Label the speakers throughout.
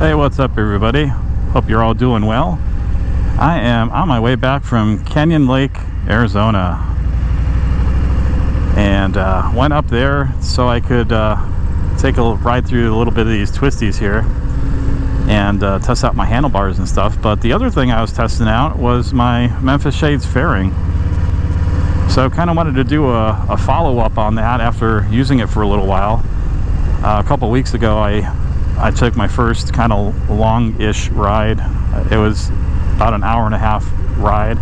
Speaker 1: Hey, what's up everybody? Hope you're all doing well. I am on my way back from Canyon Lake, Arizona, and went up there so I could take a ride through a little bit of these twisties here and test out my handlebars and stuff. But the other thing I was testing out was my Memphis Shades fairing. So kind of wanted to do a follow-up on that after using it for a little while. A couple weeks ago I took my first kind of long-ish ride. It was about an hour and a half ride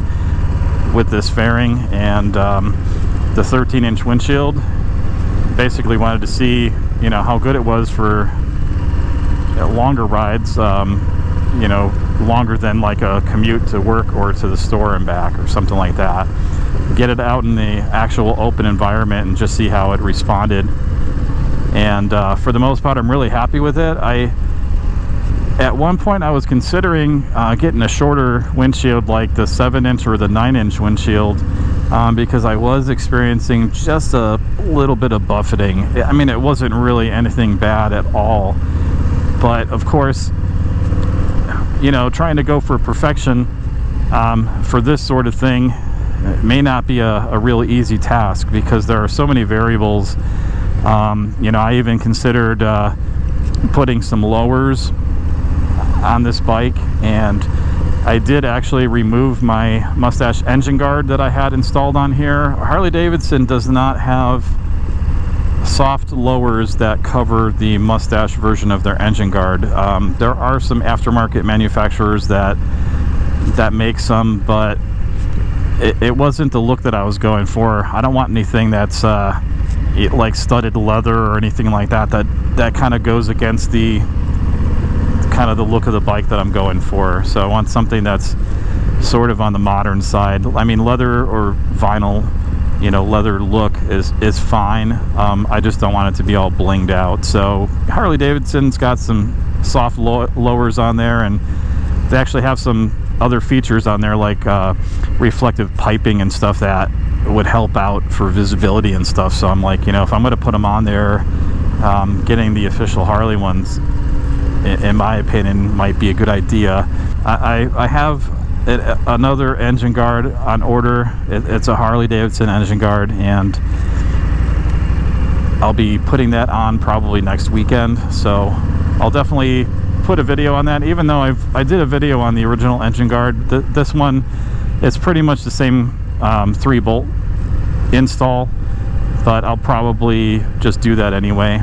Speaker 1: with this fairing and the 13-inch windshield. Basically wanted to see, you know, how good it was for longer rides, you know, longer than like a commute to work or to the store and back or something like that. Get it out in the actual open environment and just see how it responded. And for the most part, I'm really happy with it. At one point I was considering getting a shorter windshield, like the 7-inch or the 9-inch windshield, because I was experiencing just a little bit of buffeting. I mean, it wasn't really anything bad at all, but of course, you know, trying to go for perfection for this sort of thing, it may not be a really easy task because there are so many variables. You know, I even considered putting some lowers on this bike, and I did actually remove my Mustache engine guard that I had installed on here. Harley-Davidson does not have soft lowers that cover the Mustache version of their engine guard. There are some aftermarket manufacturers that make some, but it wasn't the look that I was going for. I don't want anything that's like studded leather or anything like that kind of goes against the kind of the look of the bike that I'm going for. So I want something that's sort of on the modern side. I mean, leather or vinyl, you know, leather look is fine. I just don't want it to be all blinged out. So Harley-Davidson's got some soft lowers on there, and they actually have some other features on there like reflective piping and stuff that would help out for visibility and stuff. So I'm like, you know, if I'm going to put them on there, getting the official Harley ones, in my opinion, might be a good idea. I have another engine guard on order. It's a Harley-Davidson engine guard, and I'll be putting that on probably next weekend. So I'll definitely put a video on that, even though I did a video on the original engine guard. This one, it's pretty much the same 3-bolt install, but I'll probably just do that anyway.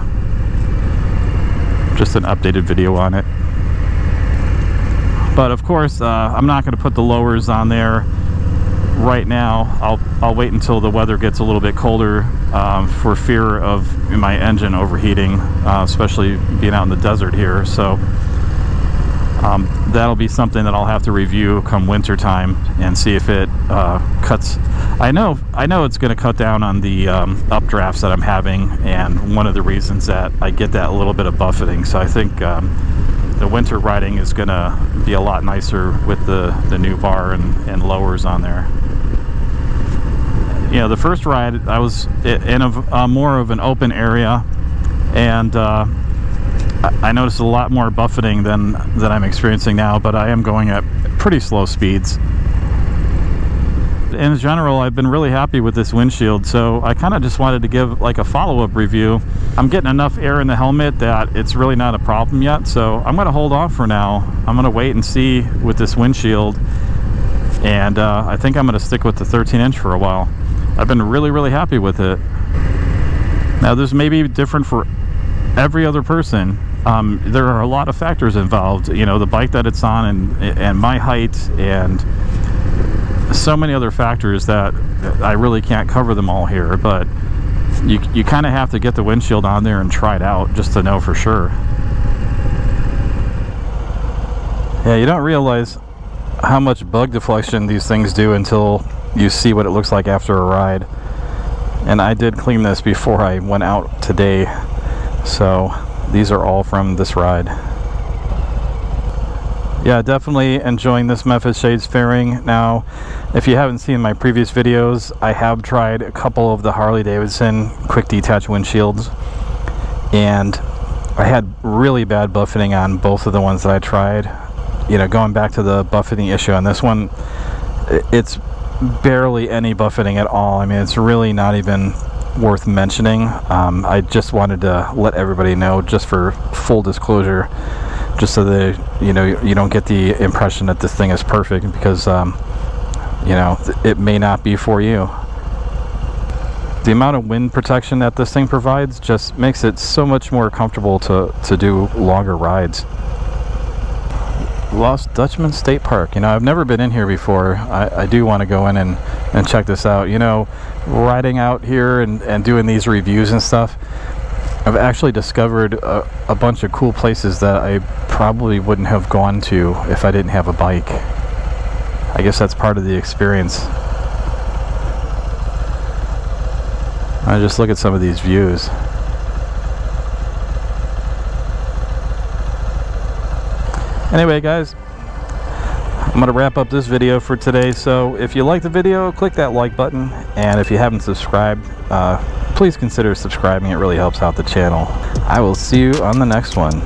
Speaker 1: Just an updated video on it. But of course, I'm not going to put the lowers on there right now. I'll wait until the weather gets a little bit colder, for fear of my engine overheating, especially being out in the desert here. So that'll be something that I'll have to review come winter time and see if it cuts. I know it's going to cut down on the updrafts that I'm having, and one of the reasons that I get that a little bit of buffeting. So I think the winter riding is going to be a lot nicer with the new bar and lowers on there. You know, the first ride I was in a more of an open area, and I noticed a lot more buffeting than I'm experiencing now, but I am going at pretty slow speeds. In general, I've been really happy with this windshield, so I kind of just wanted to give like a follow-up review. I'm getting enough air in the helmet that it's really not a problem yet, so I'm going to hold off for now. I'm going to wait and see with this windshield, and I think I'm going to stick with the 13-inch for a while. I've been really happy with it. Now, this may be different for every other person. There are a lot of factors involved, you know, the bike that it's on and my height and so many other factors that I really can't cover them all here, but you kind of have to get the windshield on there and try it out just to know for sure. Yeah, you don't realize how much bug deflection these things do until you see what it looks like after a ride. And I did clean this before I went out today, so these are all from this ride. Yeah, definitely enjoying this Memphis Shades fairing. Now, if you haven't seen my previous videos, I have tried a couple of the Harley-Davidson quick detach windshields, and I had really bad buffeting on both of the ones that I tried. You know, going back to the buffeting issue on this one, it's barely any buffeting at all. I mean, it's really not even worth mentioning. I just wanted to let everybody know, just for full disclosure, just so that you know, you don't get the impression that this thing is perfect, because you know, it may not be for you. The amount of wind protection that this thing provides just makes it so much more comfortable to do longer rides. Lost Dutchman State Park. You know, I've never been in here before. I do want to go in and check this out. You know, riding out here and doing these reviews and stuff, I've actually discovered a bunch of cool places that I probably wouldn't have gone to if I didn't have a bike. I guess that's part of the experience. I just look at some of these views. Anyway, guys, I'm going to wrap up this video for today. So if you like the video, click that like button. And if you haven't subscribed, please consider subscribing. It really helps out the channel. I will see you on the next one.